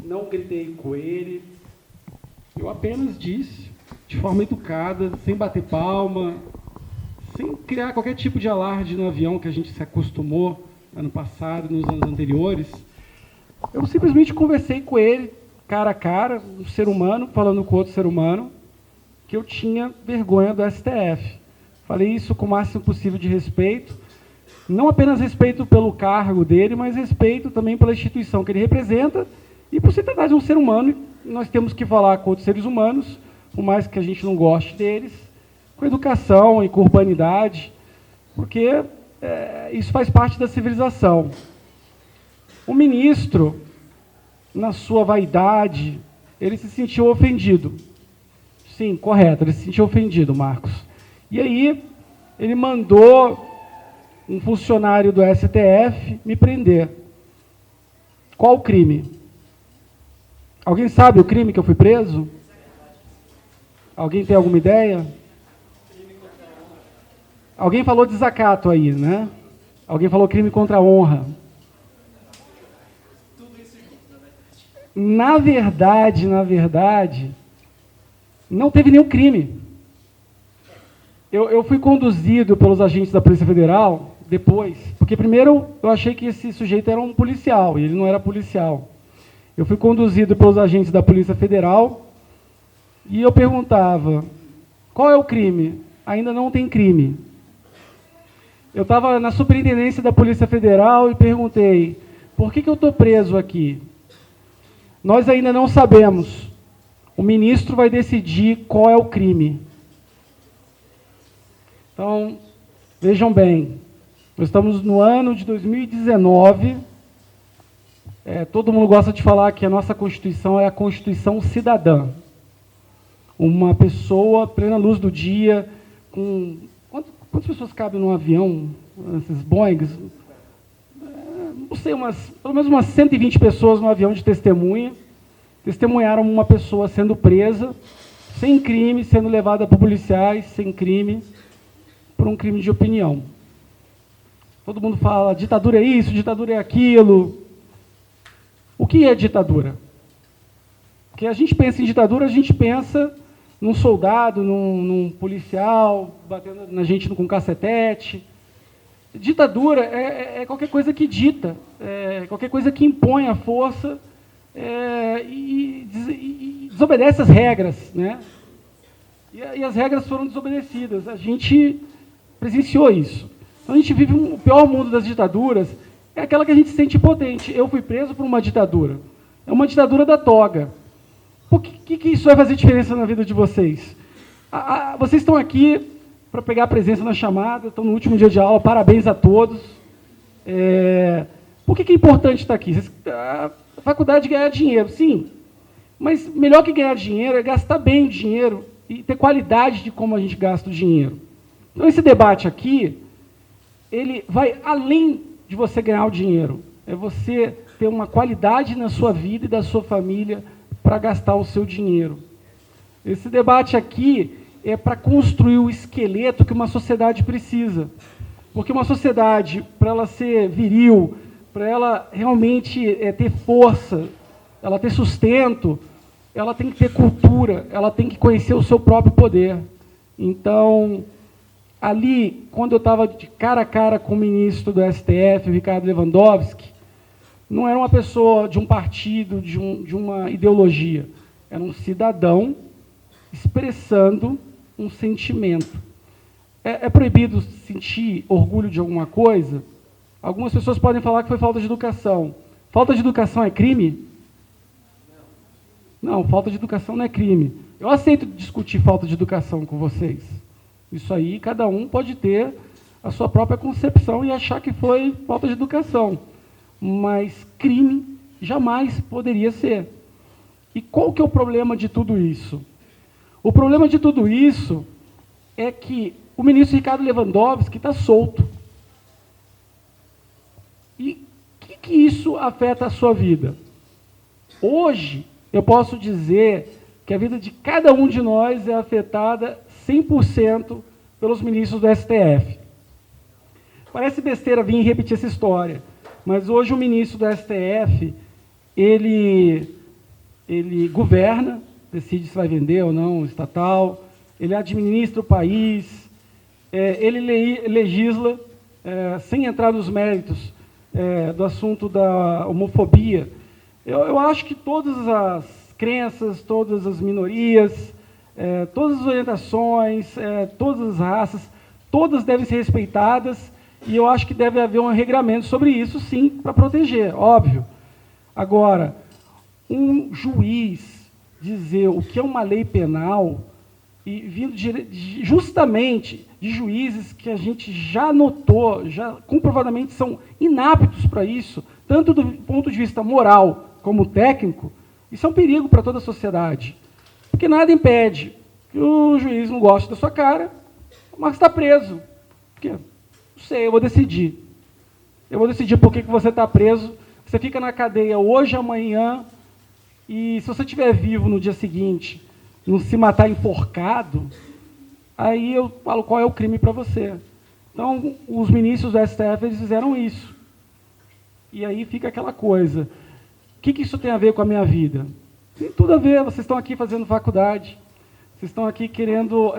não gritei com ele, eu apenas disse, de forma educada, sem bater palma, sem criar qualquer tipo de alarde no avião que a gente se acostumou ano passado, nos anos anteriores. Eu simplesmente conversei com ele, cara a cara, um ser humano falando com outro ser humano, que eu tinha vergonha do STF. Falei isso com o máximo possível de respeito, não apenas respeito pelo cargo dele, mas respeito também pela instituição que ele representa e por se tratar de um ser humano. Nós temos que falar com outros seres humanos, por mais que a gente não goste deles, com educação e com urbanidade, porque isso faz parte da civilização. O ministro, na sua vaidade, ele se sentiu ofendido. Sim, correto, ele se sentiu ofendido, Marcos. E aí, ele mandou um funcionário do STF me prender. Qual o crime? Alguém sabe o crime que eu fui preso? Alguém tem alguma ideia? Alguém falou desacato aí, né? Alguém falou crime contra a honra. Na verdade, não teve nenhum crime. Eu fui conduzido pelos agentes da Polícia Federal depois, porque primeiro eu achei que esse sujeito era um policial, e ele não era policial. Eu fui conduzido pelos agentes da Polícia Federal e eu perguntava, qual é o crime? Ainda não tem crime. Eu estava na superintendência da Polícia Federal e perguntei, por que eu estou preso aqui? Nós ainda não sabemos. O ministro vai decidir qual é o crime. Então, vejam bem, nós estamos no ano de 2019, todo mundo gosta de falar que a nossa Constituição é a Constituição cidadã. Uma pessoa, plena luz do dia, com... Quantas pessoas cabem num avião, esses Boeings? Não sei, pelo menos umas 120 pessoas no avião de testemunha, testemunharam uma pessoa sendo presa, sem crime, sendo levada por policiais, sem crime, por um crime de opinião. Todo mundo fala, ditadura é isso, ditadura é aquilo. O que é ditadura? Porque a gente pensa em ditadura, a gente pensa num soldado, num policial, batendo na gente com cacetete. Ditadura é qualquer coisa que dita, qualquer coisa que impõe a força e desobedece as regras, né? E as regras foram desobedecidas. A gente presenciou isso. Então, a gente vive o pior mundo das ditaduras, é aquela que a gente se sente impotente. Eu fui preso por uma ditadura. É uma ditadura da toga. Por que isso vai fazer diferença na vida de vocês? Vocês estão aqui para pegar a presença na chamada, estão no último dia de aula, parabéns a todos. Por que é importante estar aqui? A faculdade ganhar dinheiro, sim, mas melhor que ganhar dinheiro é gastar bem o dinheiro e ter qualidade de como a gente gasta o dinheiro. Então, esse debate aqui, ele vai além de você ganhar o dinheiro. É você ter uma qualidade na sua vida e da sua família para gastar o seu dinheiro. Esse debate aqui é para construir o esqueleto que uma sociedade precisa. Porque uma sociedade, para ela ser viril, para ela realmente ter força, ela ter sustento, ela tem que ter cultura, ela tem que conhecer o seu próprio poder. Então, ali, quando eu estava de cara a cara com o ministro do STF, o Ricardo Lewandowski, não era uma pessoa de um partido, de uma ideologia, era um cidadão expressando um sentimento. É proibido sentir orgulho de alguma coisa? Algumas pessoas podem falar que foi falta de educação. Falta de educação é crime? Não, falta de educação não é crime. Eu aceito discutir falta de educação com vocês. Isso aí, cada um pode ter a sua própria concepção e achar que foi falta de educação. Mas crime jamais poderia ser. E qual que é o problema de tudo isso? O problema de tudo isso é que o ministro Ricardo Lewandowski está solto. E o que isso afeta a sua vida? Hoje, eu posso dizer que a vida de cada um de nós é afetada 100% pelos ministros do STF. Parece besteira vir repetir essa história, mas hoje o ministro do STF, ele ele governa, decide se vai vender ou não estatal, ele administra o país, ele legisla, sem entrar nos méritos do assunto da homofobia. Eu acho que todas as crenças, todas as minorias, todas as orientações, todas as raças, todas devem ser respeitadas, e eu acho que deve haver um regramento sobre isso, sim, para proteger, óbvio. Agora, um juiz dizer o que é uma lei penal, e vindo justamente de juízes que a gente já notou, já comprovadamente são inaptos para isso, tanto do ponto de vista moral como técnico, isso é um perigo para toda a sociedade. Porque nada impede que o juiz não goste da sua cara, mas está preso. Porque, não sei, eu vou decidir. Eu vou decidir por que você está preso. Você fica na cadeia hoje, amanhã, e se você estiver vivo no dia seguinte, não se matar enforcado, aí eu falo qual é o crime para você. Então, os ministros do STF, eles fizeram isso. E aí fica aquela coisa. O que isso tem a ver com a minha vida? Tem tudo a ver. Vocês estão aqui fazendo faculdade. Vocês estão aqui querendo,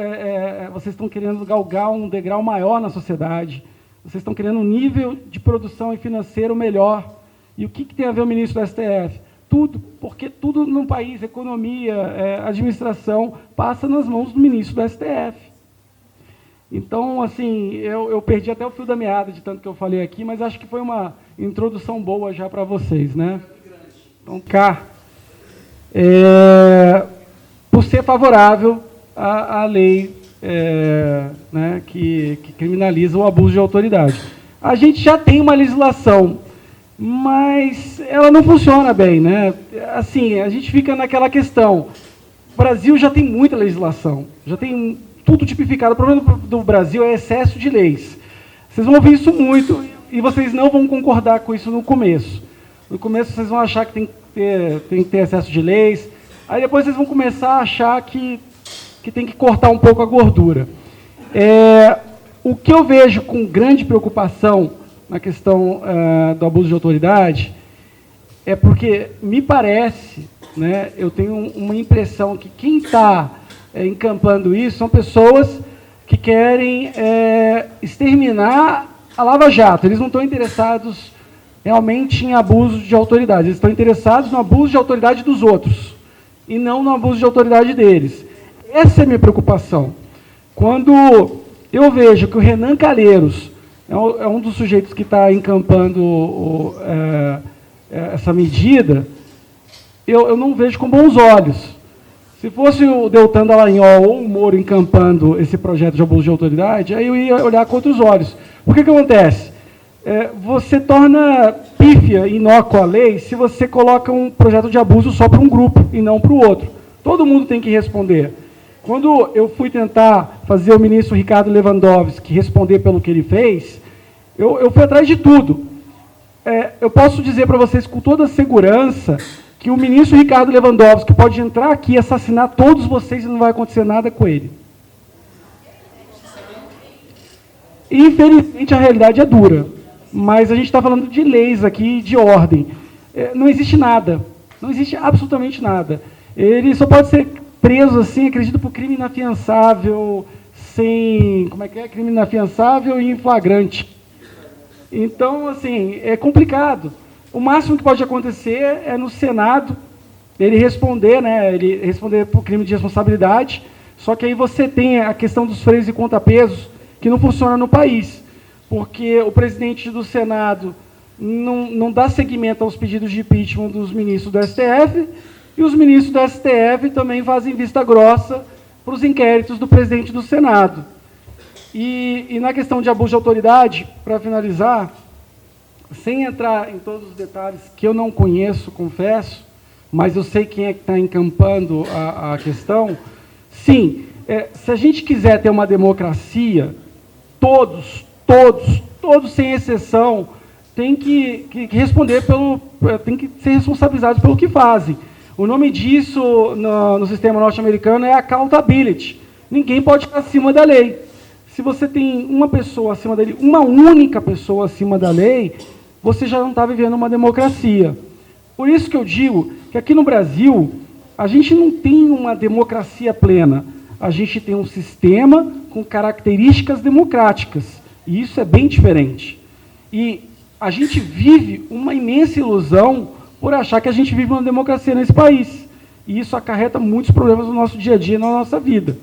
vocês estão querendo galgar um degrau maior na sociedade. Vocês estão querendo um nível de produção e financeiro melhor. E o que tem a ver o ministro do STF? Tudo, porque tudo no país, economia, administração, passa nas mãos do ministro do STF. Então, assim, eu perdi até o fio da meada de tanto que eu falei aqui, mas acho que foi uma introdução boa já para vocês, né? Então, por ser favorável à lei né, que criminaliza o abuso de autoridade. A gente já tem uma legislação, mas ela não funciona bem, né? Assim, a gente fica naquela questão. O Brasil já tem muita legislação, já tem tudo tipificado. O problema do Brasil é excesso de leis. Vocês vão ouvir isso muito e vocês não vão concordar com isso no começo. No começo vocês vão achar que tem que ter excesso de leis, aí depois vocês vão começar a achar que tem que cortar um pouco a gordura. O que eu vejo com grande preocupação na questão do abuso de autoridade é porque me parece, né, eu tenho uma impressão que quem está encampando isso são pessoas que querem exterminar a Lava Jato. Eles não estão interessados realmente em abuso de autoridade, eles estão interessados no abuso de autoridade dos outros, e não no abuso de autoridade deles. Essa é a minha preocupação. Quando eu vejo que o Renan Calheiros é um dos sujeitos que está encampando essa medida, eu não vejo com bons olhos. Se fosse o Deltan Dallagnol ou o Moro encampando esse projeto de abuso de autoridade, aí eu ia olhar com outros olhos. Por que acontece? Você torna pífia e inócua a lei se você coloca um projeto de abuso só para um grupo e não para o outro. Todo mundo tem que responder. Quando eu fui tentar fazer o ministro Ricardo Lewandowski responder pelo que ele fez, eu fui atrás de tudo. Eu posso dizer para vocês com toda segurança que o ministro Ricardo Lewandowski pode entrar aqui e assassinar todos vocês e não vai acontecer nada com ele. Infelizmente, a realidade é dura. Mas a gente está falando de leis aqui, de ordem. Não existe nada. Não existe absolutamente nada. Ele só pode ser preso, assim, acredito, por crime inafiançável, sem... Como é que é? Crime inafiançável e em flagrante. Então, assim, é complicado. O máximo que pode acontecer é no Senado ele responder, né? Ele responder por crime de responsabilidade. Só que aí você tem a questão dos freios e contrapesos que não funciona no país. Porque o presidente do Senado não dá seguimento aos pedidos de impeachment dos ministros do STF, e os ministros do STF também fazem vista grossa para os inquéritos do presidente do Senado. E na questão de abuso de autoridade, para finalizar, sem entrar em todos os detalhes que eu não conheço, confesso, mas eu sei quem é que está encampando a questão, sim, se a gente quiser ter uma democracia, todos, sem exceção, têm que responder têm que ser responsabilizados pelo que fazem. O nome disso no sistema norte-americano é accountability. Ninguém pode ficar acima da lei. Se você tem uma pessoa acima da lei, uma única pessoa acima da lei, você já não está vivendo uma democracia. Por isso que eu digo que aqui no Brasil, a gente não tem uma democracia plena. A gente tem um sistema com características democráticas. E isso é bem diferente. E a gente vive uma imensa ilusão por achar que a gente vive uma democracia nesse país. E isso acarreta muitos problemas no nosso dia a dia, na nossa vida.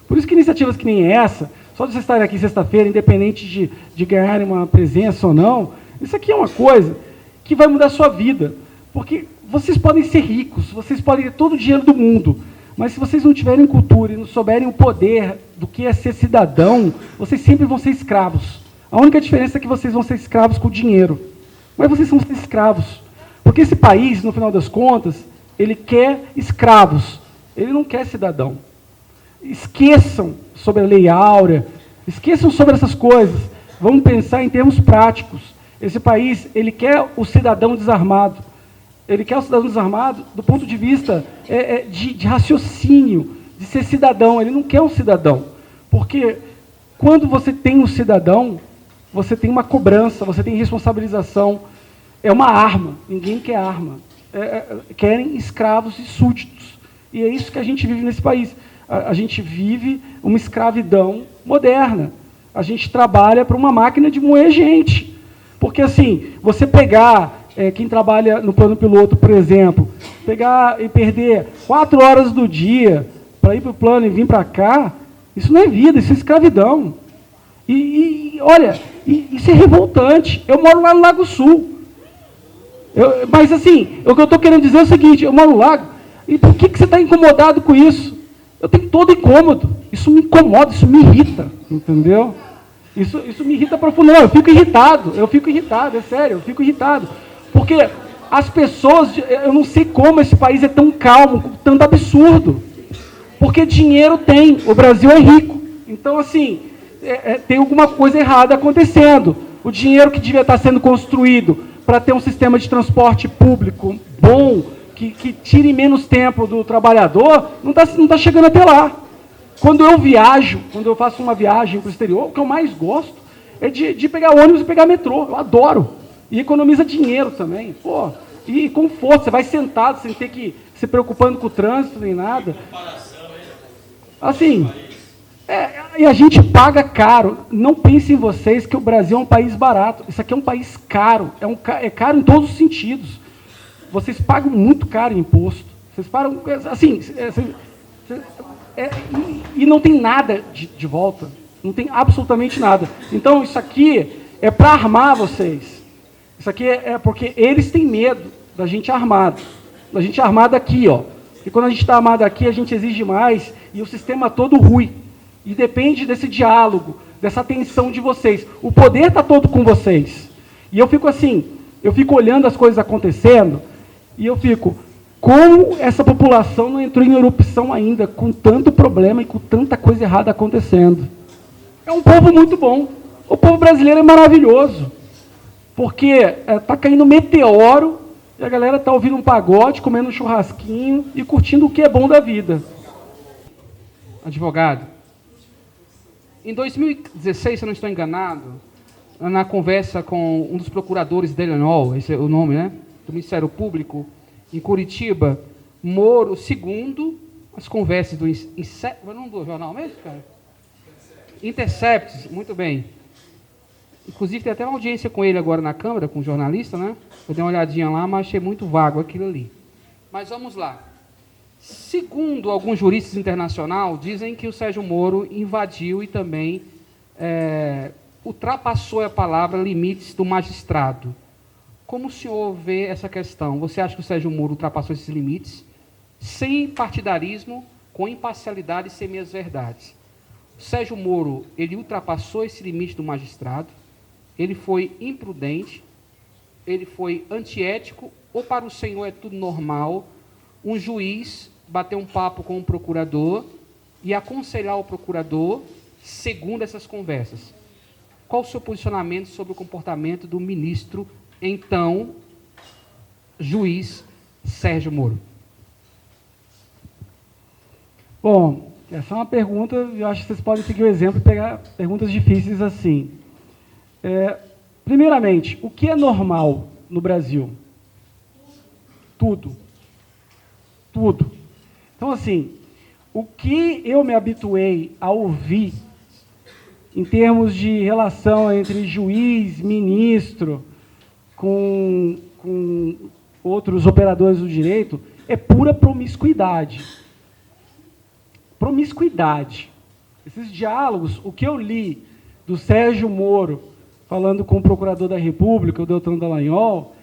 Por isso que iniciativas que nem essa, só de vocês estarem aqui sexta-feira, independente de ganharem uma presença ou não, isso aqui é uma coisa que vai mudar a sua vida. Porque vocês podem ser ricos, vocês podem ter todo o dinheiro do mundo, mas se vocês não tiverem cultura e não souberem o poder do que é ser cidadão, vocês sempre vão ser escravos. A única diferença é que vocês vão ser escravos com o dinheiro. Mas vocês vão ser escravos. Porque esse país, no final das contas, ele quer escravos, ele não quer cidadão. Esqueçam sobre a Lei Áurea, esqueçam sobre essas coisas. Vamos pensar em termos práticos. Esse país, ele quer o cidadão desarmado. Ele quer o cidadão desarmado do ponto de vista de raciocínio, de ser cidadão. Ele não quer um cidadão. Porque quando você tem um cidadão, você tem uma cobrança, você tem responsabilização. É uma arma. Ninguém quer arma. Querem escravos e súditos. E é isso que a gente vive nesse país. A gente vive uma escravidão moderna. A gente trabalha para uma máquina de moer gente. Porque, assim, você pegar... quem trabalha no plano piloto, por exemplo, pegar e perder 4 horas do dia para ir para o plano e vir para cá, isso não é vida, isso é escravidão. Olha, isso é revoltante. Eu moro lá no Lago Sul. Mas, assim, o que eu estou querendo dizer é o seguinte, eu moro no Lago, e por que você está incomodado com isso? Eu tenho todo incômodo. Isso me incomoda, isso me irrita, entendeu? Isso me irrita profundamente. Eu fico irritado, é sério, eu fico irritado. Porque as pessoas, eu não sei como esse país é tão calmo, tanto absurdo. Porque dinheiro tem, o Brasil é rico. Então, assim, tem alguma coisa errada acontecendo. O dinheiro que devia estar sendo construído para ter um sistema de transporte público bom, que tire menos tempo do trabalhador, não está chegando até lá. Quando eu viajo, quando eu faço uma viagem para o exterior, o que eu mais gosto é de pegar ônibus e pegar metrô. Eu adoro. E economiza dinheiro também. Pô, e conforto, você vai sentado, sem ter que se preocupando com o trânsito nem nada. Assim, e a gente paga caro. Não pensem vocês que o Brasil é um país barato. Isso aqui é um país caro. É caro em todos os sentidos. Vocês pagam muito caro em imposto. Vocês pagam, assim, e não tem nada de volta. Não tem absolutamente nada. Então, isso aqui é para armar vocês. Isso aqui é porque eles têm medo da gente armado. Da gente armado aqui, ó. E quando a gente está armado aqui, a gente exige mais e o sistema todo ruim. E depende desse diálogo, dessa atenção de vocês. O poder está todo com vocês. E eu fico assim, eu fico olhando as coisas acontecendo e eu fico, como essa população não entrou em erupção ainda, com tanto problema e com tanta coisa errada acontecendo? É um povo muito bom. O povo brasileiro é maravilhoso. Porque está caindo meteoro e a galera está ouvindo um pagode, comendo um churrasquinho e curtindo o que é bom da vida. Advogado, em 2016, se eu não estou enganado, na conversa com um dos procuradores da Illinois, esse é o nome, né, do Ministério Público, em Curitiba, Moro, segundo as conversas do não do jornal mesmo, cara? Intercept, muito bem. Inclusive, tem até uma audiência com ele agora na Câmara, com o jornalista, né? Eu dei uma olhadinha lá, mas achei muito vago aquilo ali. Mas vamos lá. Segundo alguns juristas internacionais, dizem que o Sérgio Moro invadiu e também ultrapassou a palavra limites do magistrado. Como o senhor vê essa questão? Você acha que o Sérgio Moro ultrapassou esses limites sem partidarismo, com imparcialidade e sem meias-verdades? O Sérgio Moro, ele ultrapassou esse limite do magistrado? Ele foi imprudente? Ele foi antiético? Ou para o senhor é tudo normal um juiz bater um papo com o procurador e aconselhar o procurador segundo essas conversas? Qual o seu posicionamento sobre o comportamento do ministro, então, juiz Sérgio Moro? Bom, essa é uma pergunta, eu acho que vocês podem seguir o exemplo e pegar perguntas difíceis assim. Primeiramente, o que é normal no Brasil? Tudo. Tudo. Então, assim, o que eu me habituei a ouvir em termos de relação entre juiz, ministro, com outros operadores do direito, é pura promiscuidade. Promiscuidade. Esses diálogos, o que eu li do Sérgio Moro, falando com o procurador da República, o Deltan Dallagnol,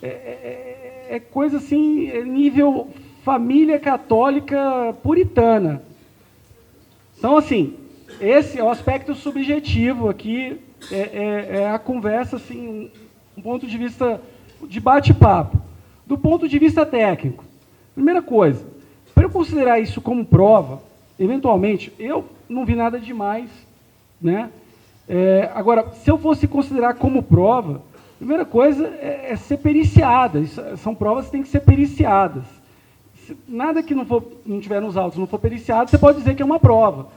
é coisa assim, nível família católica puritana. Então, assim, esse é o aspecto subjetivo aqui, é a conversa, assim, um ponto de vista de bate-papo. Do ponto de vista técnico, primeira coisa, para eu considerar isso como prova, eventualmente, eu não vi nada demais, né? Agora, se eu fosse considerar como prova, a primeira coisa é ser periciada. São provas que têm que ser periciadas. Nada que não tiver nos autos, não for periciado, você pode dizer que é uma prova.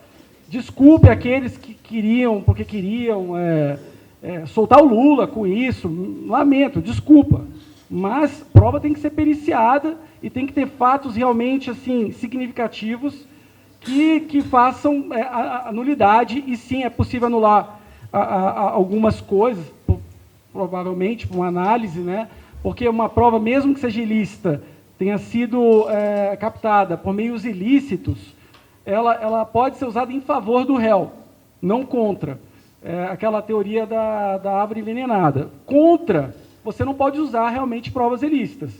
Desculpe aqueles que queriam, porque queriam soltar o Lula com isso, lamento, desculpa. Mas prova tem que ser periciada e tem que ter fatos realmente assim, significativos que façam a nulidade, e sim, é possível anular algumas coisas, provavelmente, por uma análise, né? Porque uma prova, mesmo que seja ilícita, tenha sido captada por meios ilícitos, ela pode ser usada em favor do réu, não contra. Aquela teoria da árvore envenenada. Contra, você não pode usar realmente provas ilícitas.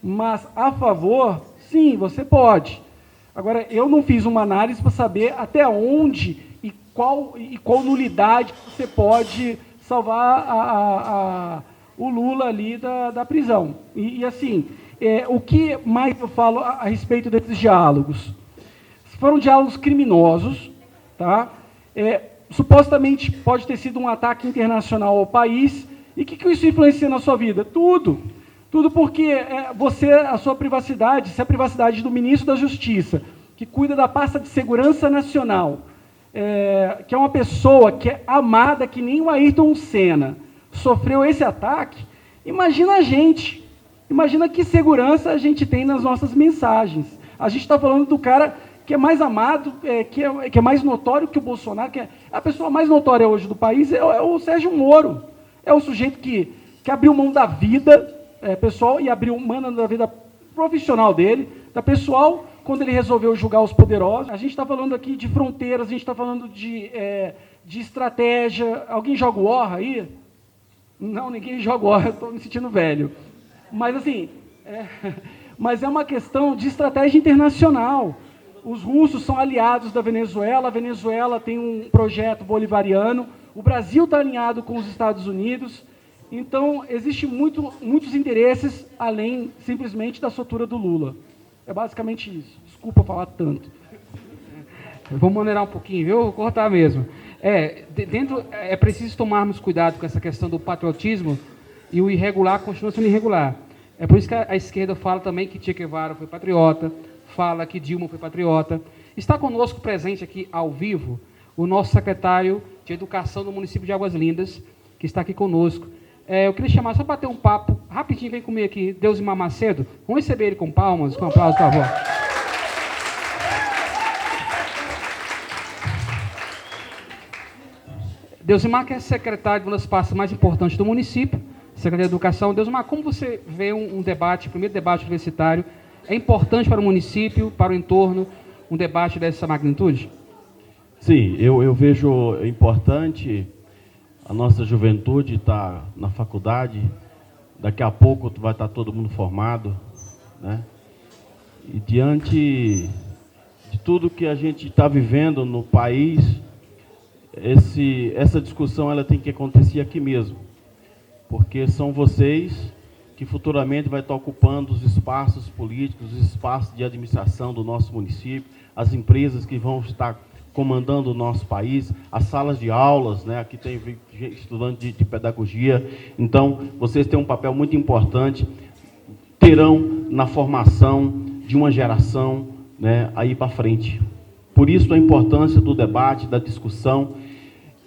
Mas a favor, sim, você pode. Agora, eu não fiz uma análise para saber até onde e qual nulidade você pode salvar o Lula ali da prisão. E assim, o que mais eu falo a respeito desses diálogos? Foram diálogos criminosos, tá? Supostamente pode ter sido um ataque internacional ao país. E o que isso influencia na sua vida? Tudo. Tudo porque a sua privacidade, se a privacidade do ministro da Justiça, que cuida da pasta de segurança nacional, que é uma pessoa que é amada que nem o Ayrton Senna, sofreu esse ataque, imagina a gente. Imagina que segurança a gente tem nas nossas mensagens. A gente está falando do cara que é mais amado, que é mais notório que o Bolsonaro, que é a pessoa mais notória hoje do país, é o Sérgio Moro. É o sujeito que abriu mão da vida pessoal e abriu mão da vida profissional dele, da pessoal, quando ele resolveu julgar os poderosos. A gente está falando aqui de fronteiras, a gente está falando de estratégia. Alguém joga War aí? Não, ninguém joga War, eu estou me sentindo velho. Mas, assim, mas é uma questão de estratégia internacional. Os russos são aliados da Venezuela, a Venezuela tem um projeto bolivariano, o Brasil está alinhado com os Estados Unidos, então existem muitos interesses além simplesmente da soltura do Lula. É basicamente isso. Desculpa falar tanto. Vamos maneirar um pouquinho, viu? Vou cortar mesmo. É preciso tomarmos cuidado com essa questão do patriotismo, e o irregular continua sendo irregular. É por isso que a esquerda fala também que Che Guevara foi patriota, fala que Dilma foi patriota. Está conosco presente aqui ao vivo o nosso secretário de Educação do município de Águas Lindas, que está aqui conosco. Eu queria chamar só para ter um papo rapidinho, vem comigo aqui, Deusimar Macedo. Vamos receber ele com palmas, com aplausos, por favor. Deusimar, que é secretário de uma das pastas mais importantes do município, secretário de Educação. Deusimar, como você vê um debate, o primeiro debate universitário, é importante para o município, para o entorno, um debate dessa magnitude? Sim, eu vejo importante a nossa juventude estar na faculdade, daqui a pouco vai estar todo mundo formado, né? E diante de tudo que a gente está vivendo no país, essa discussão ela tem que acontecer aqui mesmo, porque são vocês que futuramente vai estar ocupando os espaços políticos, os espaços de administração do nosso município, as empresas que vão estar comandando o nosso país, as salas de aulas, né? Aqui tem estudante de pedagogia. Então, vocês têm um papel muito importante, terão na formação de uma geração, né, aí para frente. Por isso a importância do debate, da discussão.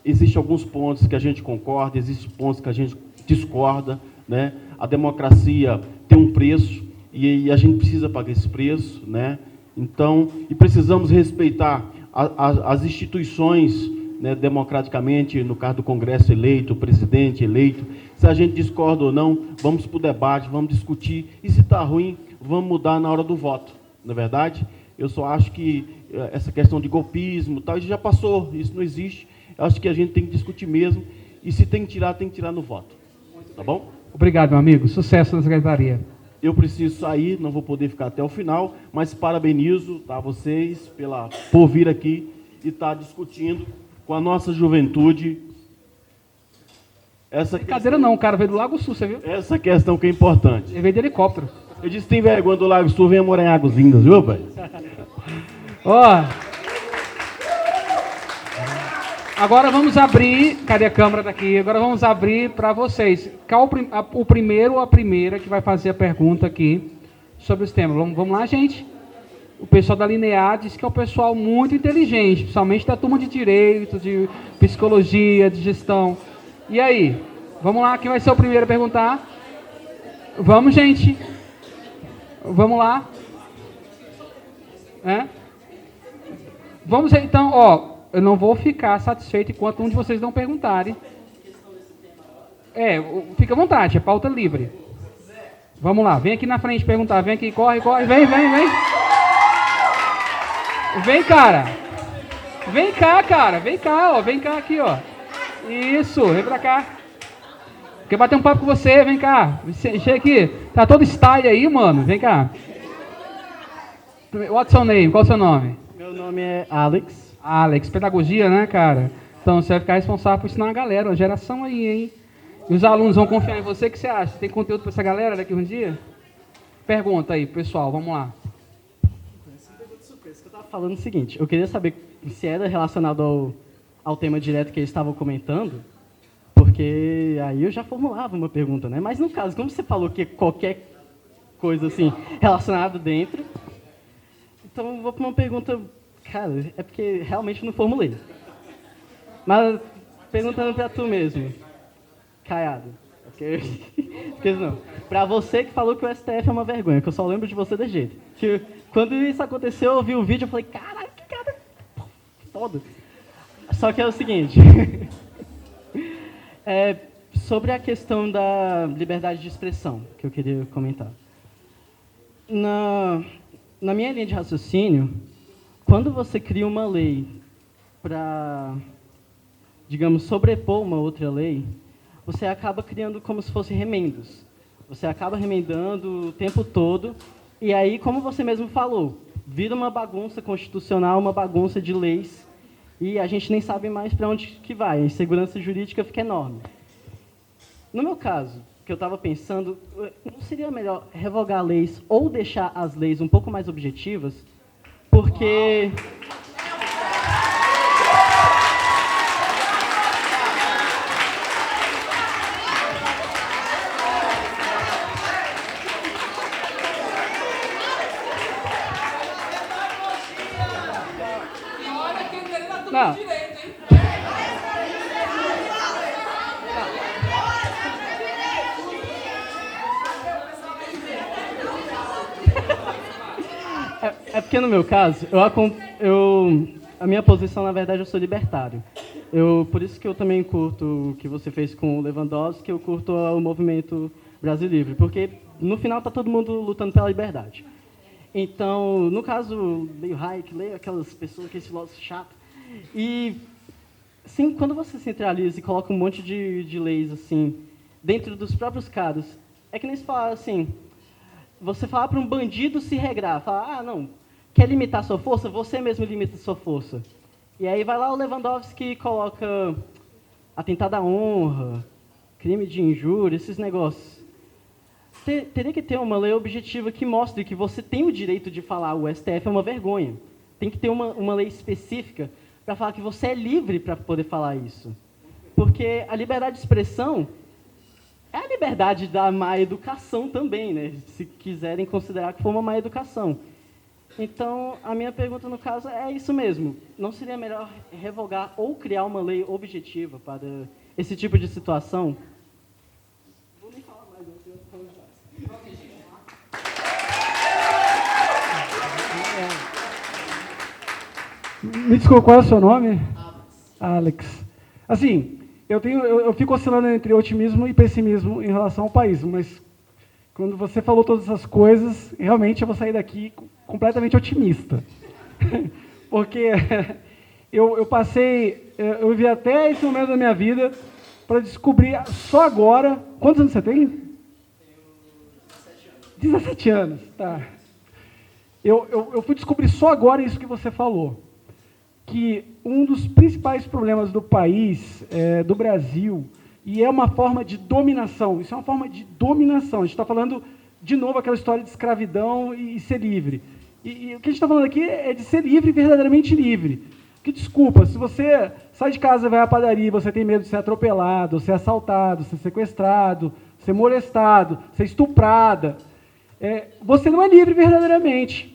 Existem alguns pontos que a gente concorda, existem pontos que a gente discorda, né? A democracia tem um preço e a gente precisa pagar esse preço, né? Então, e precisamos respeitar as instituições, né, democraticamente, no caso do Congresso eleito, o presidente eleito. Se a gente discorda ou não, vamos para o debate, vamos discutir, e se está ruim, vamos mudar na hora do voto, não é verdade? Eu só acho que essa questão de golpismo, tal, isso já passou, isso não existe. Eu acho que a gente tem que discutir mesmo, e se tem que tirar no voto. Tá bom? Obrigado, meu amigo. Sucesso na secretaria. Eu preciso sair, não vou poder ficar até o final, mas parabenizo, tá, vocês por vir aqui e estar discutindo com a nossa juventude essa Brincadeira não, o cara veio do Lago Sul, você viu? essa questão que é importante. Ele veio de helicóptero. Eu disse, tem vergonha do Lago Sul, venha morar em Águas Lindas, viu, pai? Ó. Agora vamos abrir, cadê a câmera daqui? Agora vamos abrir para vocês. Qual o primeiro ou a primeira que vai fazer a pergunta aqui sobre os temas? Vamos lá, gente? O pessoal da Linear diz que é um pessoal muito inteligente, principalmente da turma de Direito, de Psicologia, de Gestão. E aí? Vamos lá, quem vai ser o primeiro a perguntar? Vamos, gente. Vamos lá. Vamos então, ó. Eu não vou ficar satisfeito enquanto um de vocês não perguntarem. Fica à vontade, é pauta livre. Vamos lá, vem aqui na frente perguntar. Vem aqui, corre, vem. Vem, cara. Vem cá, cara. Vem cá, ó. Vem cá aqui, ó. Isso, vem pra cá. Quer bater um papo com você, vem cá. Chega aqui. Tá todo style aí, mano. Vem cá. What's your name? Qual é o seu nome? Meu nome é Alex. Alex, pedagogia, né, cara? Então você vai ficar responsável por ensinar a galera, uma geração aí, hein? E os alunos vão confiar em você, o que você acha? Tem conteúdo para essa galera daqui um dia? Pergunta aí, pessoal, vamos lá. Eu estava falando o seguinte, eu queria saber se era relacionado ao tema direto que eles estavam comentando, porque aí eu já formulava uma pergunta, né? Mas no caso, como você falou que qualquer coisa assim relacionada dentro, então eu vou para uma pergunta. Cara, é porque realmente não formulei. Mas perguntando pra tu mesmo, Caiado, porque não. Pra você que falou que o STF é uma vergonha, que eu só lembro de você desse jeito. Que quando isso aconteceu, eu vi o vídeo e falei, caralho, que cara foda. Só que é o seguinte, sobre a questão da liberdade de expressão, que eu queria comentar. Na minha linha de raciocínio, quando você cria uma lei para, digamos, sobrepor uma outra lei, você acaba criando como se fosse remendos. Você acaba remendando o tempo todo, e aí, como você mesmo falou, vira uma bagunça constitucional, uma bagunça de leis, e a gente nem sabe mais para onde que vai. A insegurança jurídica fica enorme. No meu caso, que eu estava pensando, não seria melhor revogar leis ou deixar as leis um pouco mais objetivas? Porque não. É porque, no meu caso, a minha posição, na verdade, eu sou libertário. Por isso que eu também curto o que você fez com o Lewandowski, eu curto o movimento Brasil Livre, porque, no final, está todo mundo lutando pela liberdade. Então, no caso, leio Hayek, leio aquelas pessoas, aqueles filósofos chatos, e, sim, quando você centraliza e coloca um monte de leis, assim, dentro dos próprios caras, é que nem se fala, assim, você falar para um bandido se regrar, falar, não, quer limitar sua força? Você mesmo limita sua força. E aí vai lá o Lewandowski e coloca atentado à honra, crime de injúria, esses negócios. Teria que ter uma lei objetiva que mostre que você tem o direito de falar o STF é uma vergonha. Tem que ter uma lei específica para falar que você é livre para poder falar isso. Porque a liberdade de expressão é a liberdade da má educação também, né? Se quiserem considerar que foi uma má educação. Então, a minha pergunta, no caso, é isso mesmo. Não seria melhor revogar ou criar uma lei objetiva para esse tipo de situação? Vou nem falar mais, eu vou falar mais. Me desculpa, qual é o seu nome? Alex. Assim, eu fico oscilando entre otimismo e pessimismo em relação ao país, mas quando você falou todas essas coisas, realmente eu vou sair daqui completamente otimista. Porque eu vivi até esse momento da minha vida para descobrir só agora... Quantos anos você tem? Tenho 17 anos, tá. Eu fui descobrir só agora isso que você falou, que um dos principais problemas do país, do Brasil, e é uma forma de dominação, isso é uma forma de dominação, a gente está falando, de novo, aquela história de escravidão e ser livre. E o que a gente está falando aqui é de ser livre, verdadeiramente livre. Que, desculpa, se você sai de casa e vai à padaria, você tem medo de ser atropelado, ser assaltado, ser sequestrado, ser molestado, ser estuprada, você não é livre verdadeiramente.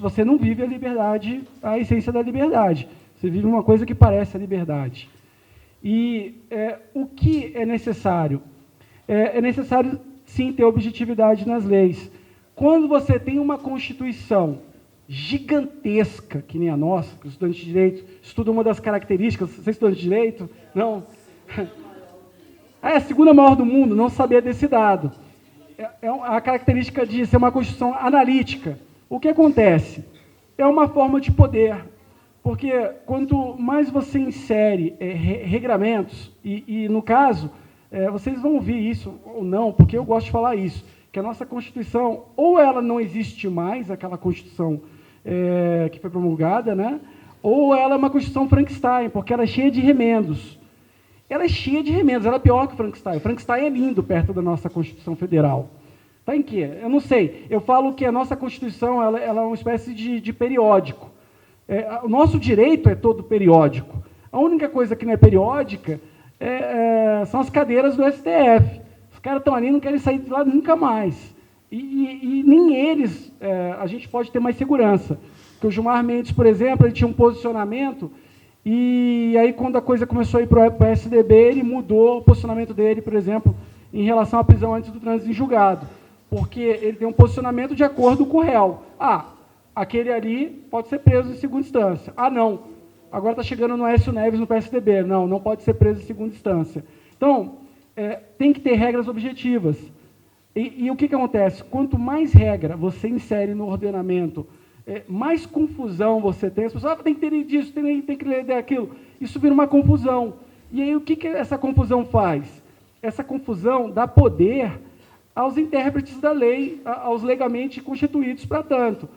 Você não vive a liberdade, a essência da liberdade. Você vive uma coisa que parece a liberdade. E o que é necessário? É necessário, sim, ter objetividade nas leis. Quando você tem uma Constituição gigantesca, que nem a nossa, que os estudantes de Direito estudam uma das características... Você é estudante de Direito? Não? É a segunda maior do mundo, não sabia desse dado. É a característica de ser uma Constituição analítica. O que acontece? É uma forma de poder, porque quanto mais você insere regramentos, e no caso, vocês vão ouvir isso ou não, porque eu gosto de falar isso, que a nossa Constituição, ou ela não existe mais, aquela Constituição que foi promulgada, né? Ou ela é uma Constituição Frankenstein, porque ela é cheia de remendos. Ela é cheia de remendos, ela é pior que o Frankenstein. O Frankenstein é lindo perto da nossa Constituição Federal. Está em quê? Eu não sei. Eu falo que a nossa Constituição ela é uma espécie de periódico. O nosso direito é todo periódico. A única coisa que não é periódica são as cadeiras do STF. Os caras estão ali e não querem sair de lá nunca mais. E nem eles a gente pode ter mais segurança. Porque o Gilmar Mendes, por exemplo, ele tinha um posicionamento, e aí quando a coisa começou a ir para o PSDB, ele mudou o posicionamento dele, por exemplo, em relação à prisão antes do trânsito em julgado. Porque ele tem um posicionamento de acordo com o réu. Aquele ali pode ser preso em segunda instância. Não, agora está chegando no Aécio Neves no PSDB. Não pode ser preso em segunda instância. Então, tem que ter regras objetivas. E o que acontece? Quanto mais regra você insere no ordenamento, mais confusão você tem. As pessoas tem que ter disso, tem que ler aquilo. Isso vira uma confusão. E aí o que essa confusão faz? Essa confusão dá poder aos intérpretes da lei, aos legalmente constituídos para tanto,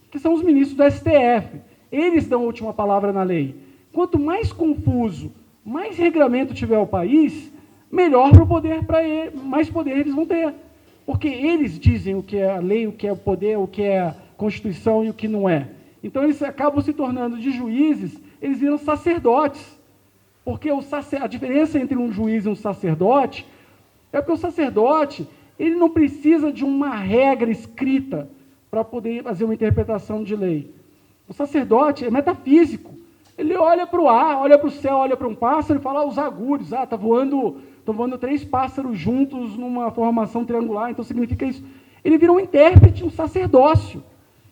que são os ministros do STF. Eles dão a última palavra na lei. Quanto mais confuso, mais regramento tiver o país, melhor para o poder para ele, mais poder eles vão ter. Porque eles dizem o que é a lei, o que é o poder, o que é a Constituição e o que não é. Então, eles acabam se tornando de juízes, eles viram sacerdotes. Porque a diferença entre um juiz e um sacerdote é porque o sacerdote ele não precisa de uma regra escrita para poder fazer uma interpretação de lei. O sacerdote é metafísico. Ele olha para o ar, olha para o céu, olha para um pássaro e fala os agúrios. Estão voando 3 pássaros juntos numa formação triangular, então significa isso. Ele vira um intérprete, um sacerdócio.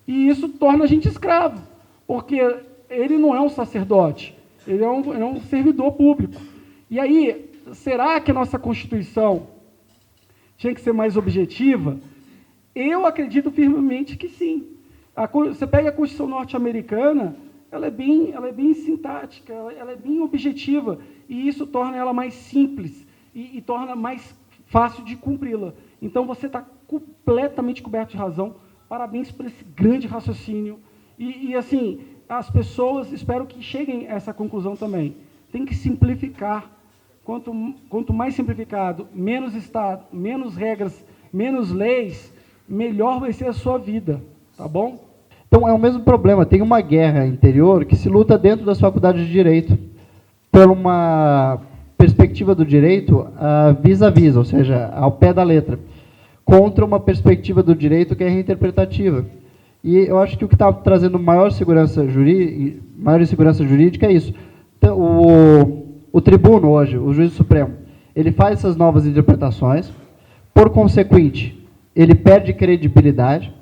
E isso torna a gente escravo, porque ele não é um sacerdote, ele é um servidor público. E aí, será que a nossa Constituição tinha que ser mais objetiva? Eu acredito firmemente que sim. Você pega a Constituição norte-americana, ela é bem sintática, ela é bem objetiva, e isso torna ela mais simples e torna mais fácil de cumpri-la. Então, você está completamente coberto de razão. Parabéns por esse grande raciocínio. E assim, as pessoas, espero que cheguem a essa conclusão também. Tem que simplificar. Quanto mais simplificado, menos Estado, menos regras, menos leis, melhor vai ser a sua vida. Tá bom? Então, é o mesmo problema. Tem uma guerra interior que se luta dentro das faculdades de Direito por uma perspectiva do direito vis-a-vis, ou seja, ao pé da letra, contra uma perspectiva do direito que é reinterpretativa. E eu acho que o que está trazendo maior insegurança jurídica é isso. Então, o tribuno hoje, o juiz supremo, ele faz essas novas interpretações, por consequente, ele perde credibilidade,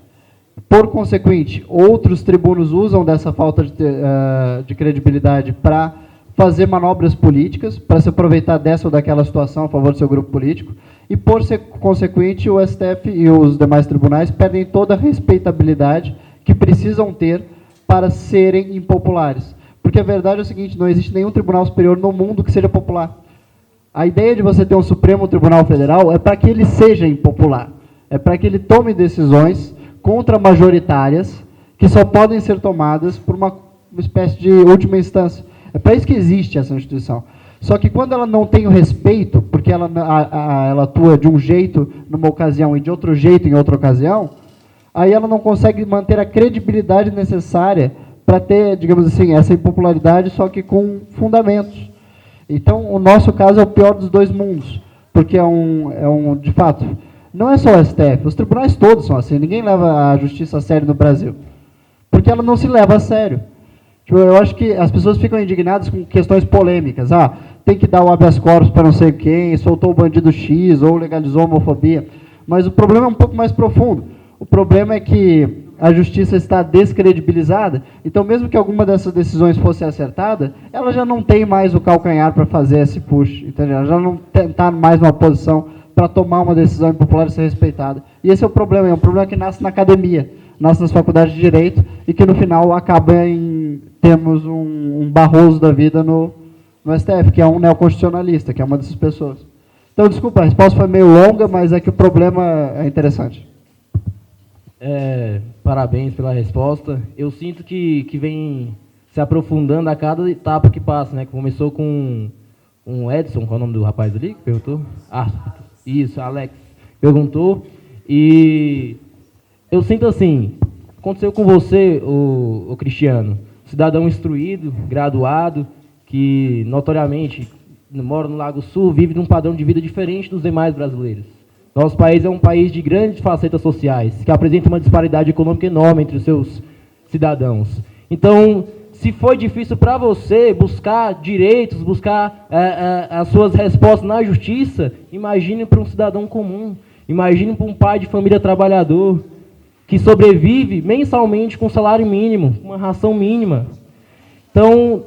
Por consequente, outros tribunos usam dessa falta de credibilidade para fazer manobras políticas, para se aproveitar dessa ou daquela situação a favor do seu grupo político, e, por ser consequente, o STF e os demais tribunais perdem toda a respeitabilidade que precisam ter para serem impopulares. Porque a verdade é o seguinte, não existe nenhum tribunal superior no mundo que seja popular. A ideia de você ter um Supremo Tribunal Federal é para que ele seja impopular, é para que ele tome decisões contramajoritárias que só podem ser tomadas por uma espécie de última instância. É para isso que existe essa instituição. Só que quando ela não tem o respeito, porque ela atua de um jeito numa ocasião e de outro jeito em outra ocasião, aí ela não consegue manter a credibilidade necessária para ter, digamos assim, essa impopularidade, só que com fundamentos. Então, o nosso caso é o pior dos dois mundos, porque de fato, não é só o STF, os tribunais todos são assim, ninguém leva a justiça a sério no Brasil, porque ela não se leva a sério. Eu acho que as pessoas ficam indignadas com questões polêmicas. Tem que dar o habeas corpus para não sei quem, soltou o bandido X, ou legalizou a homofobia. Mas o problema é um pouco mais profundo. O problema é que a justiça está descredibilizada, então mesmo que alguma dessas decisões fosse acertada, ela já não tem mais o calcanhar para fazer esse push, entendeu? Ela já não está mais numa posição para tomar uma decisão impopular e ser respeitada. E esse é o problema, é um problema que nasce na academia, nasce nas faculdades de Direito, e que no final acaba em termos um Barroso da vida no STF, que é um neoconstitucionalista, que é uma dessas pessoas. Então, desculpa, a resposta foi meio longa, mas é que o problema é interessante. Parabéns pela resposta. Eu sinto que vem se aprofundando a cada etapa que passa, né? Começou com um Edson, qual é o nome do rapaz ali que perguntou? Isso, Alex perguntou, e eu sinto assim, aconteceu com você, o Cristiano, cidadão instruído, graduado, que notoriamente mora no Lago Sul, vive de um padrão de vida diferente dos demais brasileiros. Nosso país é um país de grandes facetas sociais, que apresenta uma disparidade econômica enorme entre os seus cidadãos. Então, se foi difícil para você buscar direitos, buscar as suas respostas na justiça, imagine para um cidadão comum, imagine para um pai de família trabalhador, que sobrevive mensalmente com salário mínimo, uma ração mínima. Então,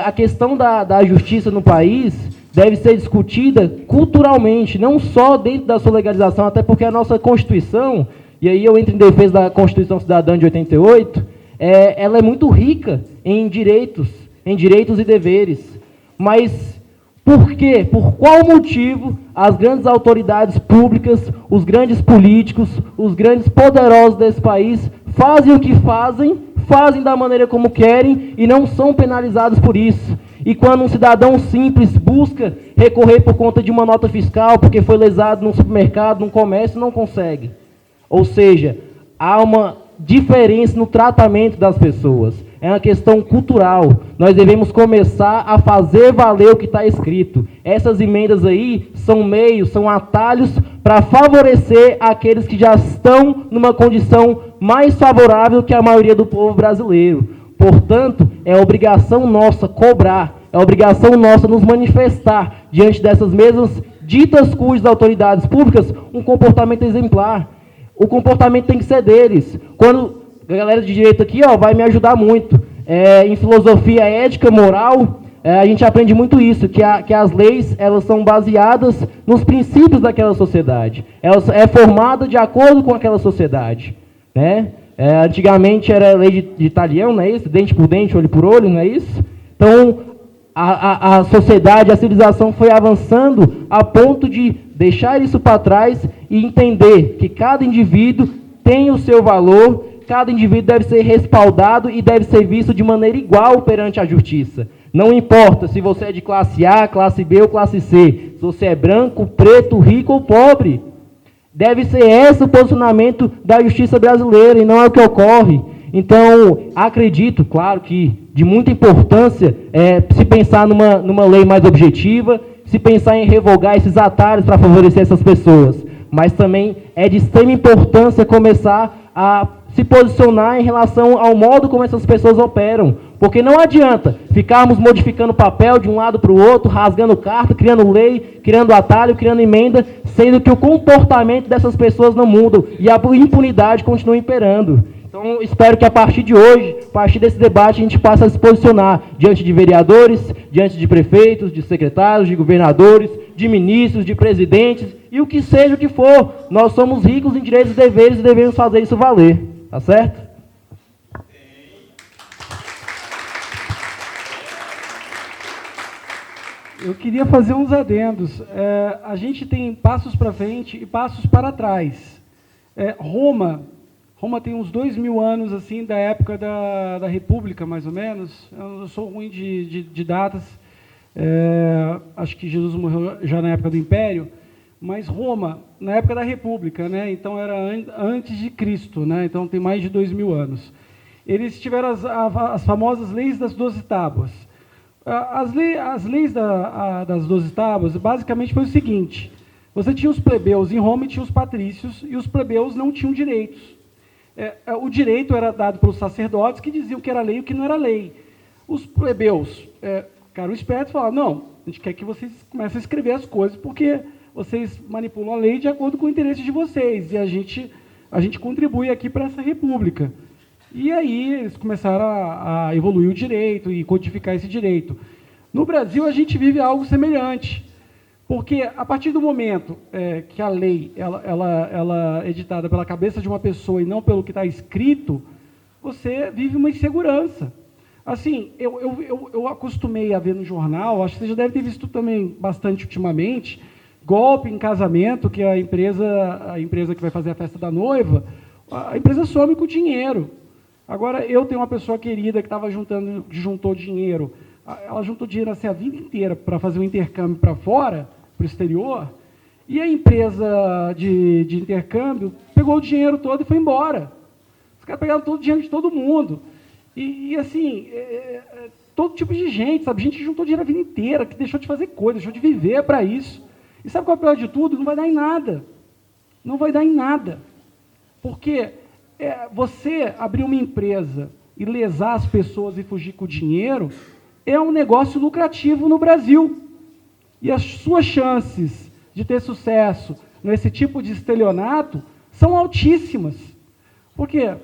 a questão da justiça no país deve ser discutida culturalmente, não só dentro da sua legalização, até porque a nossa Constituição, e aí eu entro em defesa da Constituição Cidadã de 88, ela é muito rica em direitos e deveres. Mas por quê? Por qual motivo as grandes autoridades públicas, os grandes políticos, os grandes poderosos desse país fazem o que fazem da maneira como querem e não são penalizados por isso? E quando um cidadão simples busca recorrer por conta de uma nota fiscal, porque foi lesado num supermercado, num comércio, não consegue. Ou seja, há uma diferença no tratamento das pessoas. É uma questão cultural. Nós devemos começar a fazer valer o que está escrito. Essas emendas aí são meios, são atalhos para favorecer aqueles que já estão numa condição mais favorável que a maioria do povo brasileiro. Portanto, é obrigação nossa cobrar, é obrigação nossa nos manifestar diante dessas mesmas ditas cujas autoridades públicas um comportamento exemplar. O comportamento tem que ser deles. Quando a galera de direito aqui vai me ajudar muito. Em filosofia ética, moral, a gente aprende muito isso, que as leis elas são baseadas nos princípios daquela sociedade. Elas é formada de acordo com aquela sociedade, né? Antigamente era lei de talião, não é isso? Dente por dente, olho por olho, não é isso? Então, a sociedade, a civilização foi avançando a ponto de deixar isso para trás e entender que cada indivíduo tem o seu valor, cada indivíduo deve ser respaldado e deve ser visto de maneira igual perante a justiça. Não importa se você é de classe A, classe B ou classe C, se você é branco, preto, rico ou pobre. Deve ser esse o posicionamento da justiça brasileira e não é o que ocorre. Então, acredito, claro que de muita importância se pensar numa lei mais objetiva, se pensar em revogar esses atalhos para favorecer essas pessoas. Mas também é de extrema importância começar a se posicionar em relação ao modo como essas pessoas operam. Porque não adianta ficarmos modificando papel de um lado para o outro, rasgando carta, criando lei, criando atalho, criando emenda, sendo que o comportamento dessas pessoas não muda e a impunidade continua imperando. Então, espero que a partir de hoje, a partir desse debate, a gente possa se posicionar diante de vereadores, diante de prefeitos, de secretários, de governadores, de ministros, de presidentes, e o que seja o que for. Nós somos ricos em direitos e deveres e devemos fazer isso valer. Tá certo? Eu queria fazer uns adendos. A gente tem passos para frente e passos para trás. Roma tem uns 2000 anos, assim, da época da República, mais ou menos. Eu sou ruim de datas. Acho que Jesus morreu já na época do Império. Mas Roma, na época da República, né? Então era antes de Cristo, né? Então tem mais de 2000 anos. Eles tiveram as famosas leis das 12 tábuas. As leis das 12 tábuas, basicamente, foi o seguinte: você tinha os plebeus em Roma e tinha os patrícios, e os plebeus não tinham direitos. O direito era dado pelos sacerdotes, que diziam que era lei e o que não era lei. Os plebeus ficaram espertos e falaram: não, a gente quer que vocês comecem a escrever as coisas, porque vocês manipulam a lei de acordo com o interesse de vocês, e a gente contribui aqui para essa república. E aí eles começaram a evoluir o direito e codificar esse direito. No Brasil, a gente vive algo semelhante, porque a partir do momento que a lei ela é ditada pela cabeça de uma pessoa e não pelo que está escrito, você vive uma insegurança. Assim, eu acostumei a ver no jornal, acho que você já deve ter visto também bastante ultimamente, golpe em casamento, que a empresa que vai fazer a festa da noiva, a empresa some com o dinheiro. Agora, eu tenho uma pessoa querida que juntou dinheiro. Ela juntou dinheiro assim a vida inteira para fazer um intercâmbio para fora, para o exterior, e a empresa de intercâmbio pegou o dinheiro todo e foi embora. Os caras pegaram todo o dinheiro de todo mundo. E assim, todo tipo de gente, sabe? Gente que juntou dinheiro a vida inteira, que deixou de fazer coisa, deixou de viver para isso. E sabe qual é o pior de tudo? Não vai dar em nada. Não vai dar em nada. Porque você abrir uma empresa e lesar as pessoas e fugir com o dinheiro é um negócio lucrativo no Brasil. E as suas chances de ter sucesso nesse tipo de estelionato são altíssimas. Por quê?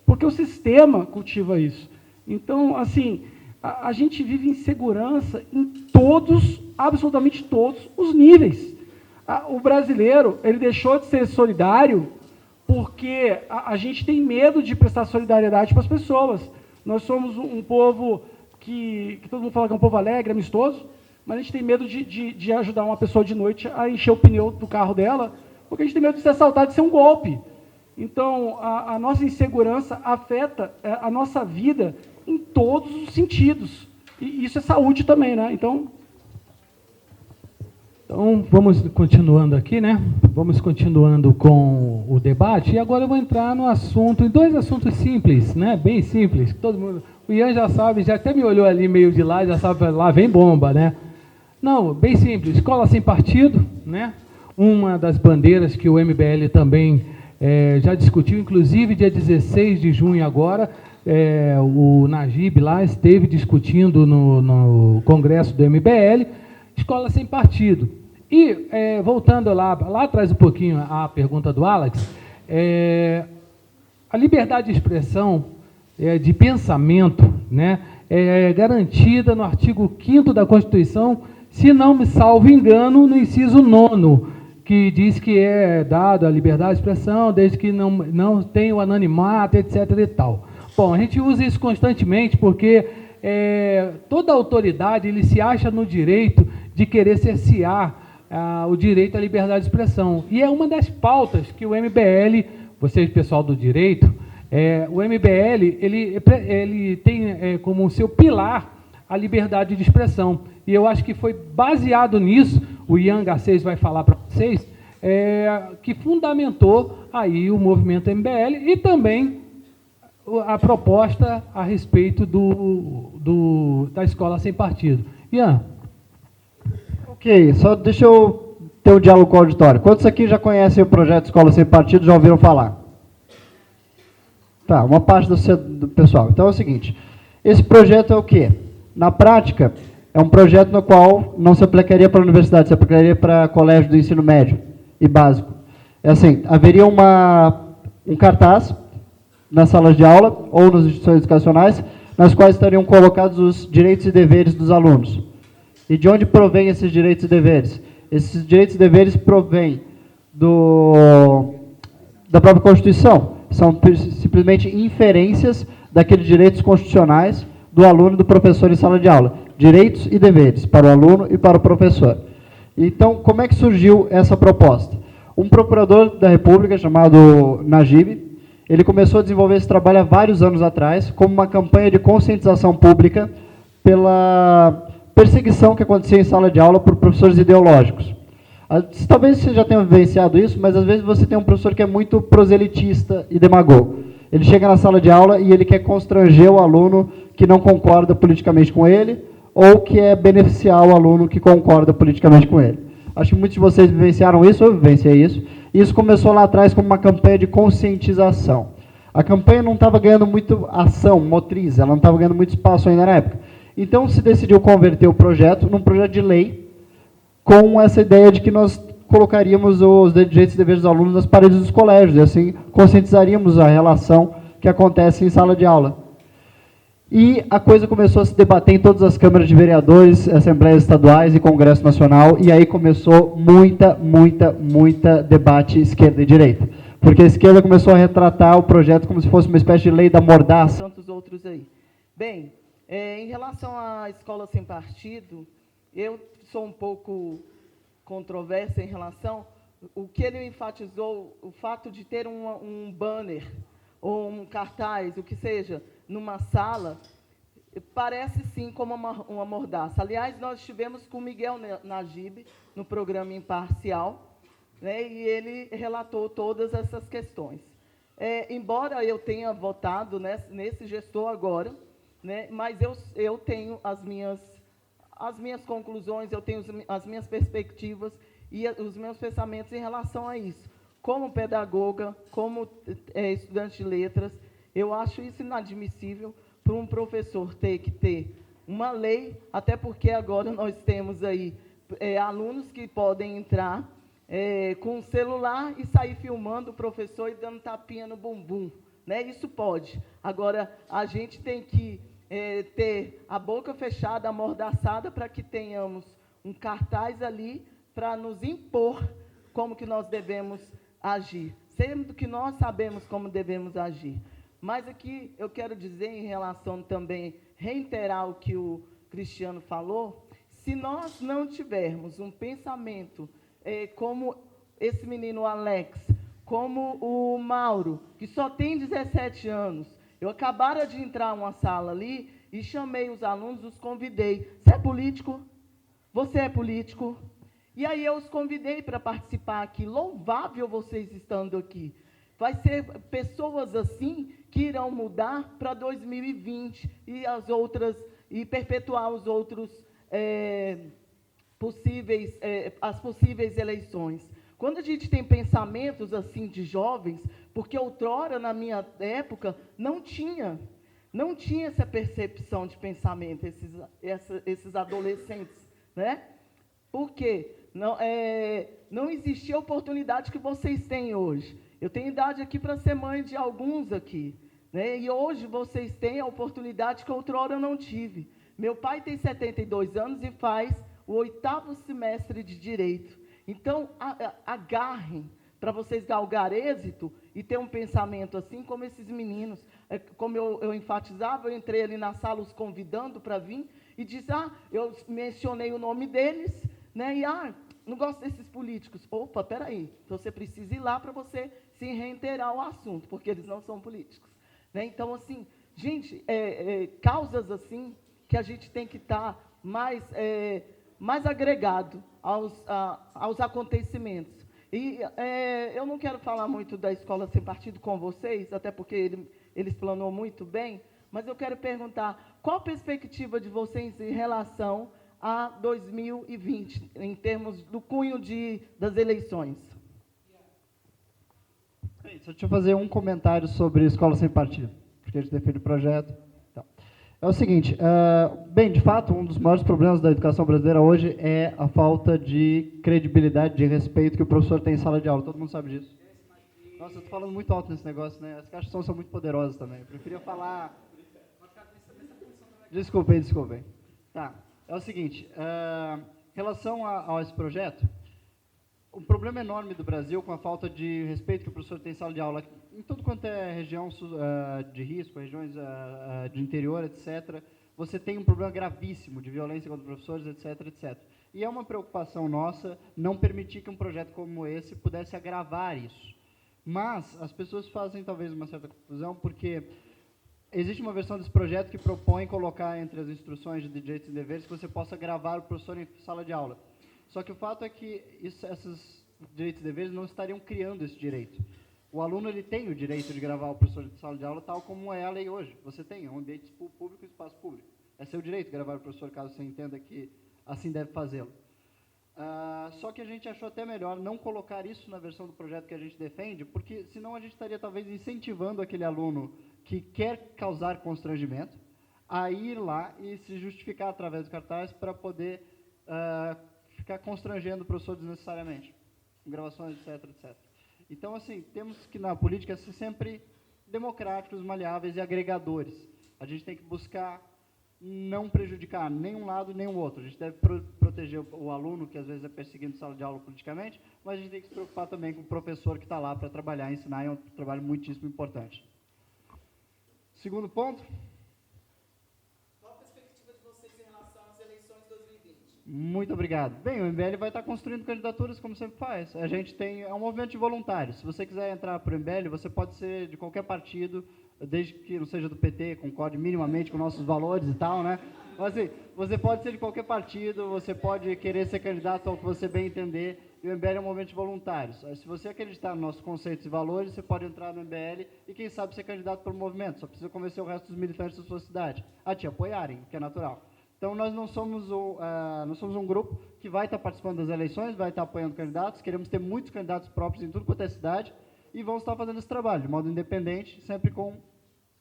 Porque o sistema cultiva isso. Então, assim, a gente vive insegurança em todos, absolutamente todos, os níveis. O brasileiro, ele deixou de ser solidário porque a gente tem medo de prestar solidariedade para as pessoas. Nós somos um povo que todo mundo fala que é um povo alegre, amistoso, mas a gente tem medo de ajudar uma pessoa de noite a encher o pneu do carro dela, porque a gente tem medo de ser assaltado, de ser um golpe. Então, a nossa insegurança afeta a nossa vida em todos os sentidos. E isso é saúde também, né? Então, vamos continuando aqui, né? Vamos continuando com o debate. E agora eu vou entrar no assunto, em dois assuntos simples, né? Bem simples. Todo mundo, o Ian já sabe, já até me olhou ali meio de lá, já sabe, lá vem bomba, né? Não, bem simples. Escola sem partido, né? Uma das bandeiras que o MBL também já discutiu, inclusive dia 16 de junho agora, o Najib lá esteve discutindo no congresso do MBL, escola sem partido. E, voltando lá atrás um pouquinho à pergunta do Alex, a liberdade de expressão, de pensamento, né, é garantida no artigo 5º da Constituição, se não me salvo engano, no inciso 9º, que diz que é dado a liberdade de expressão, desde que não tenha o anonimato, etc. e tal. Bom, a gente usa isso constantemente porque toda autoridade ele se acha no direito de querer cercear o direito à liberdade de expressão. E é uma das pautas que o MBL, vocês, pessoal do direito, o MBL ele tem como seu pilar a liberdade de expressão. E eu acho que foi baseado nisso, o Ian Garcês vai falar para vocês, que fundamentou aí o movimento MBL e também a proposta a respeito da escola sem partido. Ian. Ok, só deixa eu ter um diálogo com o auditório. Quantos aqui já conhecem o projeto Escola Sem Partido, já ouviram falar? Tá, uma parte do pessoal. Então é o seguinte, esse projeto é o quê? Na prática, é um projeto no qual não se aplicaria para a universidade, se aplicaria para colégio do ensino médio e básico. É assim, haveria um cartaz nas salas de aula ou nas instituições educacionais, nas quais estariam colocados os direitos e deveres dos alunos. E de onde provém esses direitos e deveres? Esses direitos e deveres provêm da própria Constituição. São simplesmente inferências daqueles direitos constitucionais do aluno e do professor em sala de aula. Direitos e deveres para o aluno e para o professor. Então, como é que surgiu essa proposta? Um procurador da República, chamado Najib, ele começou a desenvolver esse trabalho há vários anos atrás, como uma campanha de conscientização pública pela perseguição que acontecia em sala de aula por professores ideológicos. Talvez você já tenha vivenciado isso, mas às vezes você tem um professor que é muito proselitista e demagogo. Ele chega na sala de aula e ele quer constranger o aluno que não concorda politicamente com ele, ou que é beneficiar o aluno que concorda politicamente com ele. Acho que muitos de vocês vivenciaram isso, eu vivenciei isso. E isso começou lá atrás como uma campanha de conscientização. A campanha não estava ganhando muito ação motriz, ela não estava ganhando muito espaço ainda na época. Então se decidiu converter o projeto num projeto de lei, com essa ideia de que nós colocaríamos os direitos e deveres dos alunos nas paredes dos colégios, e assim conscientizaríamos a relação que acontece em sala de aula. E a coisa começou a se debater em todas as câmaras de vereadores, assembleias estaduais e Congresso Nacional, e aí começou muita debate esquerda e direita. Porque a esquerda começou a retratar o projeto como se fosse uma espécie de lei da mordaça. Tantos outros aí. Bem, em relação à escola sem partido, eu sou um pouco controversa em relação o que ele enfatizou, o fato de ter um banner ou um cartaz, o que seja, numa sala, parece sim como uma mordaça. Aliás, nós estivemos com o Miguel Najib no programa Imparcial, né, e ele relatou todas essas questões. Embora eu tenha votado nesse gestor agora, né, mas eu tenho as minhas conclusões, eu tenho as minhas perspectivas e os meus pensamentos em relação a isso. Como pedagoga, como estudante de letras, eu acho isso inadmissível para um professor ter que ter uma lei, até porque agora nós temos aí alunos que podem entrar com um celular e sair filmando o professor e dando tapinha no bumbum, né? Isso pode. Agora, a gente tem que ter a boca fechada, amordaçada, para que tenhamos um cartaz ali para nos impor como que nós devemos agir, sendo que nós sabemos como devemos agir. Mas aqui eu quero dizer, em relação também, reiterar o que o Cristiano falou, se nós não tivermos um pensamento como esse menino Alex, como o Mauro, que só tem 17 anos, eu acabara de entrar em uma sala ali e chamei os alunos, os convidei. Você é político? Você é político? E aí eu os convidei para participar aqui. Louvável vocês estando aqui. Vai ser pessoas assim que irão mudar para 2020 e e perpetuar os outros as possíveis eleições. Quando a gente tem pensamentos assim de jovens, porque outrora, na minha época, não tinha essa percepção de pensamento, esses adolescentes, né? Por quê? Não existia a oportunidade que vocês têm hoje. Eu tenho idade aqui para ser mãe de alguns aqui, né? E hoje vocês têm a oportunidade que outrora eu não tive. Meu pai tem 72 anos e faz o 8º semestre de Direito. Então, agarrem para vocês galgar êxito e ter um pensamento assim como esses meninos. Como eu enfatizava, eu entrei ali na sala os convidando para vir e disse, eu mencionei o nome deles, né? E, não gosto desses políticos. Opa, peraí, então você precisa ir lá para você se reiterar o assunto, porque eles não são políticos, né? Então, assim, gente, causas assim que a gente tem que estar mais agregado aos acontecimentos. E eu não quero falar muito da Escola Sem Partido com vocês, até porque ele explanou muito bem, mas eu quero perguntar, qual a perspectiva de vocês em relação a 2020, em termos do cunho das eleições? Deixa eu fazer um comentário sobre Escola Sem Partido, porque a gente defende o projeto. Então, é o seguinte, bem, de fato, um dos maiores problemas da educação brasileira hoje é a falta de credibilidade, de respeito que o professor tem em sala de aula. Todo mundo sabe disso. Nossa, eu tô falando muito alto nesse negócio, né? As caixas de som são muito poderosas também. Eu preferia falar... Desculpem. Tá, é o seguinte, em relação a esse projeto, um problema enorme do Brasil com a falta de respeito que o professor tem em sala de aula, em tudo quanto é região de risco, regiões de interior, etc., você tem um problema gravíssimo de violência contra professores, etc. E é uma preocupação nossa não permitir que um projeto como esse pudesse agravar isso. Mas as pessoas fazem talvez uma certa confusão, porque existe uma versão desse projeto que propõe colocar entre as instruções de direitos e deveres que você possa gravar o professor em sala de aula. Só que o fato é que esses direitos e deveres não estariam criando esse direito. O aluno ele tem o direito de gravar o professor em sala de aula, tal como é a lei hoje. Você tem um ambiente público e espaço público. É seu direito gravar o professor, caso você entenda que assim deve fazê-lo. Só que a gente achou até melhor não colocar isso na versão do projeto que a gente defende, porque senão a gente estaria talvez incentivando aquele aluno que quer causar constrangimento a ir lá e se justificar através do cartaz para poder ficar constrangendo o professor desnecessariamente, com gravações, etc. Então, assim, temos que, na política, ser sempre democráticos, maleáveis e agregadores. A gente tem que buscar não prejudicar nem um lado nem o outro. A gente deve proteger o aluno, que às vezes é perseguido em sala de aula politicamente, mas a gente tem que se preocupar também com o professor que está lá para trabalhar e ensinar, é um trabalho muitíssimo importante. Segundo ponto. Qual a perspectiva de vocês em relação às eleições de 2020? Muito obrigado. Bem, o MBL vai estar construindo candidaturas como sempre faz. A gente é um movimento de voluntários. Se você quiser entrar para o MBL, você pode ser de qualquer partido, desde que não seja do PT, concorde minimamente com nossos valores e tal, né? Mas assim, você pode ser de qualquer partido, você pode querer ser candidato ao que você bem entender, e o MBL é um movimento de voluntários. Se você acreditar nos nossos conceitos e valores, você pode entrar no MBL e, quem sabe, ser candidato pelo movimento. Só precisa convencer o resto dos militantes da sua cidade a te apoiarem, o que é natural. Então, nós não somos um grupo que vai estar participando das eleições, vai estar apoiando candidatos, queremos ter muitos candidatos próprios em tudo quanto é cidade, e vamos estar fazendo esse trabalho de modo independente, sempre com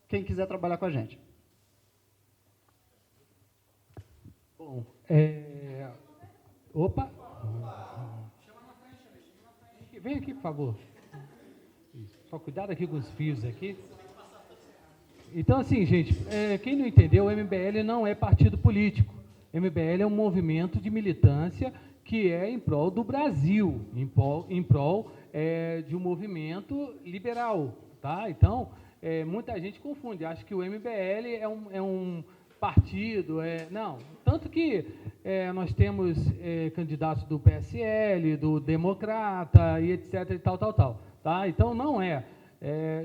quem quiser trabalhar com a gente. Bom, opa! Vem aqui, por favor. Isso. Só cuidado aqui com os fios aqui. Então, assim, gente, quem não entendeu, o MBL não é partido político. O MBL é um movimento de militância que é em prol do Brasil, em prol de um movimento liberal, tá? Então, muita gente confunde, acha que o MBL é um partido, não. Tanto que nós temos candidatos do PSL, do Democrata, e etc, e tal, tá? Então, não é.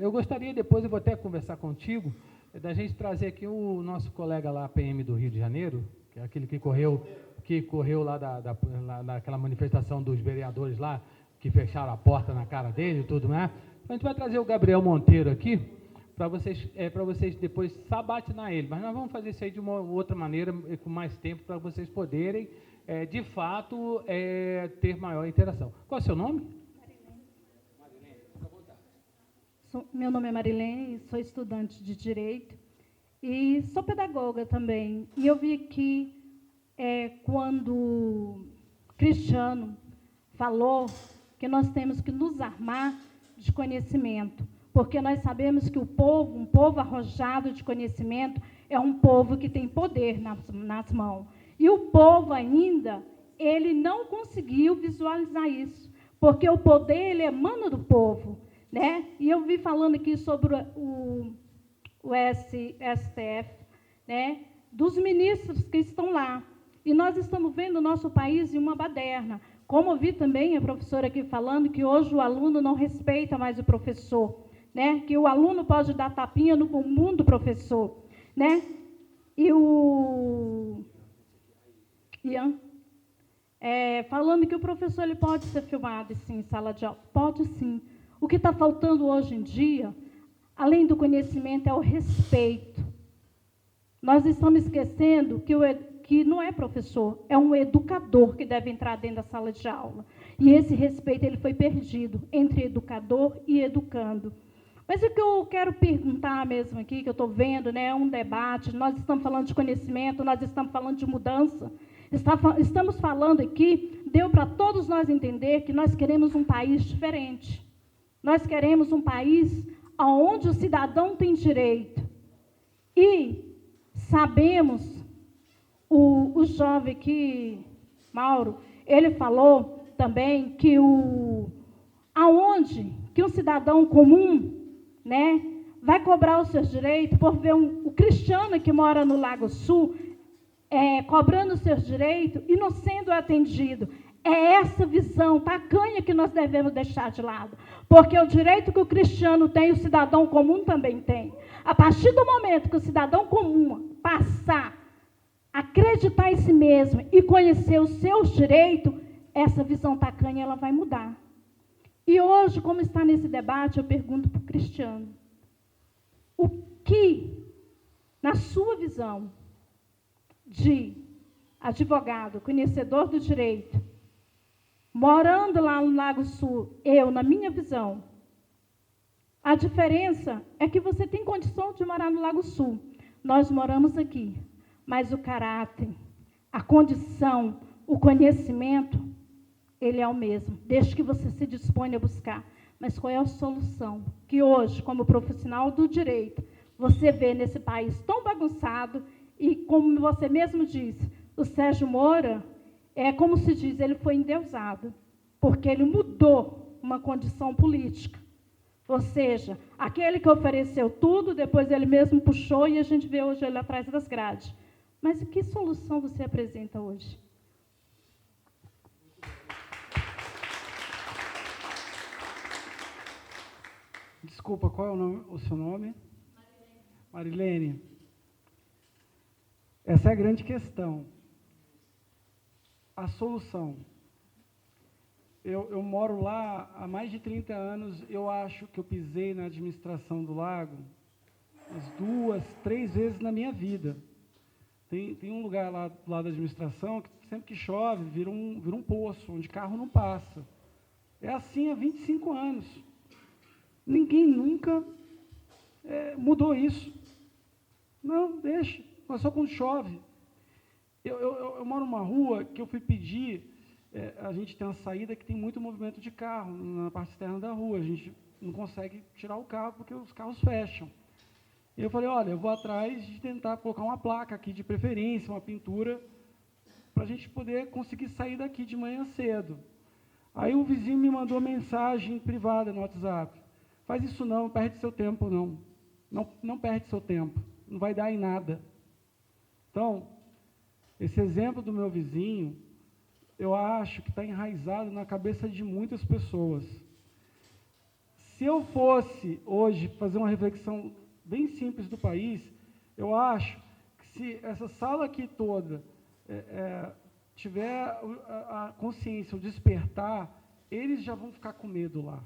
Eu gostaria, depois eu vou até conversar contigo, da gente trazer aqui o nosso colega lá, PM do Rio de Janeiro, que é aquele que correu lá daquela manifestação dos vereadores lá, que fecharam a porta na cara dele e tudo, né? A gente vai trazer o Gabriel Monteiro aqui, para vocês depois sabatinar ele. Mas nós vamos fazer isso aí de uma outra maneira, com mais tempo, para vocês poderem, de fato, ter maior interação. Qual é o seu nome? Marilene, fica à vontade. Meu nome é Marilene, sou estudante de Direito e sou pedagoga também. E eu vi que, quando Cristiano falou que nós temos que nos armar de conhecimento, porque nós sabemos que um povo arrojado de conhecimento, é um povo que tem poder nas mãos. E o povo ainda, ele não conseguiu visualizar isso, porque o poder, ele emana do povo, né? E eu vi falando aqui sobre o STF, né? Dos ministros que estão lá. E nós estamos vendo o nosso país em uma baderna. Como eu vi também a professora aqui falando que hoje o aluno não respeita mais o professor, né? Que o aluno pode dar tapinha no bumbum do professor, né? E o Ian, falando que o professor ele pode ser filmado, sim, em sala de aula. Pode, sim. O que está faltando hoje em dia, além do conhecimento, é o respeito. Nós estamos esquecendo que não é professor, é um educador que deve entrar dentro da sala de aula. E esse respeito ele foi perdido entre educador e educando. Mas o que eu quero perguntar mesmo aqui, que eu estou vendo, né, é um debate, nós estamos falando de conhecimento, nós estamos falando de mudança, estamos falando aqui, deu para todos nós entender que nós queremos um país diferente. Nós queremos um país onde o cidadão tem direito. E sabemos, o jovem aqui, Mauro, ele falou também que aonde que um cidadão comum, né, vai cobrar os seus direitos por ver o cristiano que mora no Lago Sul cobrando os seus direitos e não sendo atendido. É essa visão tacanha que nós devemos deixar de lado. Porque o direito que o cristiano tem, o cidadão comum também tem. A partir do momento que o cidadão comum passar a acreditar em si mesmo e conhecer os seus direitos, essa visão tacanha ela vai mudar. E hoje, como está nesse debate, eu pergunto para o cristiano, o que, na sua visão de advogado, conhecedor do direito, morando lá no Lago Sul, na minha visão, a diferença é que você tem condição de morar no Lago Sul. Nós moramos aqui, mas o caráter, a condição, o conhecimento, ele é o mesmo, desde que você se dispõe a buscar. Mas qual é a solução? Que hoje, como profissional do direito, você vê nesse país tão bagunçado, e como você mesmo disse, o Sérgio Moro, como se diz, ele foi endeusado, porque ele mudou uma condição política. Ou seja, aquele que ofereceu tudo, depois ele mesmo puxou e a gente vê hoje ele atrás das grades. Mas que solução você apresenta hoje? Desculpa, qual é o seu nome? Marilene. Essa é a grande questão. A solução. Eu moro lá há mais de 30 anos, eu acho que eu pisei na administração do lago umas 2, 3 vezes na minha vida. Tem um lugar lá do lado da administração que sempre que chove vira um poço, onde carro não passa. É assim há 25 anos. Ninguém nunca mudou isso. Não, deixa, mas só quando chove. Eu moro numa rua que eu fui pedir, a gente tem uma saída que tem muito movimento de carro na parte externa da rua, a gente não consegue tirar o carro porque os carros fecham. E eu falei, olha, eu vou atrás de tentar colocar uma placa aqui de preferência, uma pintura, para a gente poder conseguir sair daqui de manhã cedo. Aí o vizinho me mandou mensagem privada no WhatsApp. Faz isso não perde seu tempo não. Não perde seu tempo, não vai dar em nada. Então, esse exemplo do meu vizinho, eu acho que está enraizado na cabeça de muitas pessoas. Se eu fosse, hoje, fazer uma reflexão bem simples do país, eu acho que se essa sala aqui toda tiver a consciência, o despertar, eles já vão ficar com medo lá.